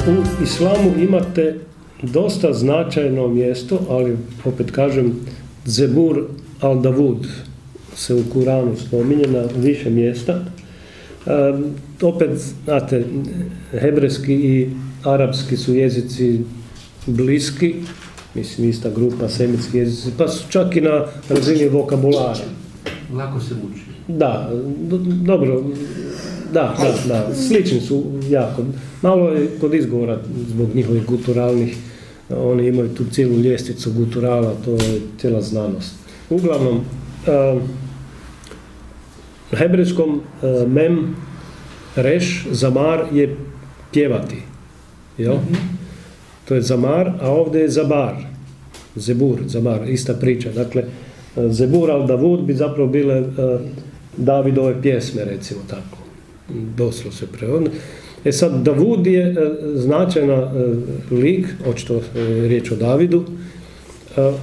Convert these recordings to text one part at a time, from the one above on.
U islamu imate dosta značajno mjesto, ali opet kažem, Zebur al-Davud se u Kuranu spominje na više mjesta. Opet, znate, hebrejski i arapski su jezici bliski, mislim ista grupa, semitski jezici, pa su čak i na razini vokabulara. Lako se uči. Da, dobro, da, slični su jako. Malo je kod izgovora zbog njihovih guturalnih, oni imaju tu cijelu ljestvicu guturala, to je cijela znanost. Uglavnom, na hebrejskom mem, reš, zamar je pjevati, jel? To je zamar, a ovdje je zabar, zebur, zamar, ista priča. Dakle, Zebur al-Davud bi zapravo bile Davidove pjesme, recimo tako. Doslovno se prevodi. Sad, Davud je značajna lik, očito je riječ o Davidu.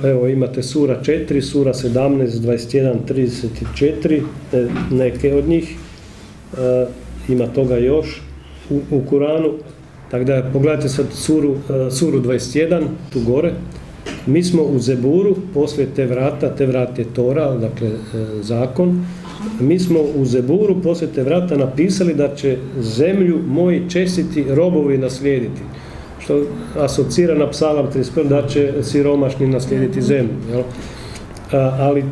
Evo, imate sura 4, sura 17, 21, 34, neke od njih. Ima toga još u Kuranu. Tako da, pogledajte sad suru 21, tu gore. Mi smo u Zeburu, poslije Tevrat je Tora, dakle zakon, mi smo u Zeburu poslije Tevrata napisali da će zemlju moji čestiti robovi naslijediti, što asocira na Psalam 31, da će siromašni naslijediti zemlju. Jel? Ali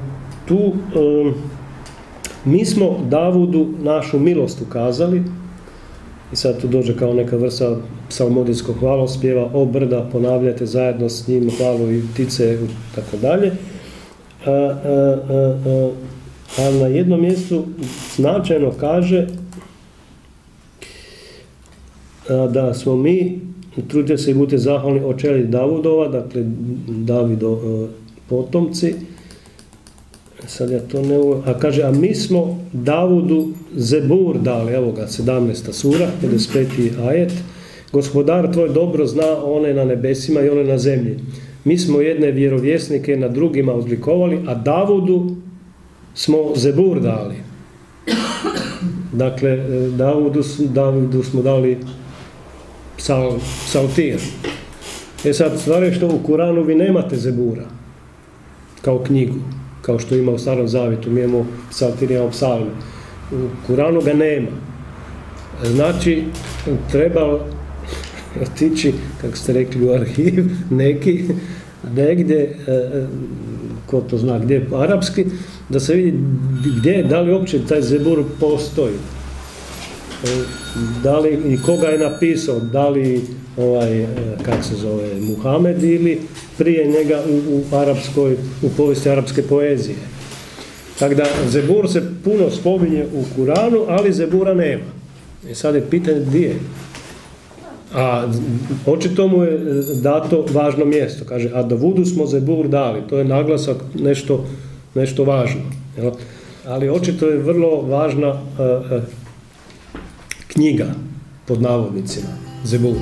tu mi smo Davudu našu milost ukazali, i sad tu dođe kao neka vrsta psalmodijskog hvalospjeva, o brda, ponavljajte zajedno s njim hvalo i ptice, tako dalje. A na jednom mjestu značajno kaže da smo mi, trudite se i budite zahvalni, očeli Davudova, dakle Davido potomci, sad ja to ne uvijem, a kaže, a mi smo Davudu Zebur dali, evo ga, 17. sura, 55. ajet, gospodar tvoj dobro zna one na nebesima i one na zemlji. Mi smo jedne vjerovjesnike na drugima odlikovali, a Davudu smo Zebur dali. Dakle, Davidu smo dali psaltir. Sad, stvar je što u Kuranu vi nemate Zebura kao knjigu, kao što ima u Starom Zavjetu, mi imamo psaltir, imamo psalme. U Kuranu ga nema. Znači, treba otići, kako ste rekli, u arhiv, negdje, ko to zna, gdje je arapski, da se vidi gdje, da li uopće taj Zebur postoji. Da li i koga je napisao, da li kako se zove, Muhamed ili prije njega u povijesti arapske poezije. Tako da Zebur se puno spominje u Kuranu, ali Zebura nema. I sad je pitanje gdje je. A očito mu je dato važno mjesto. Kaže, a Davudu smo Zebur dali. To je naglasak nešto važno. Jel? Ali očito je vrlo važna knjiga, pod navodnicima, Zebur.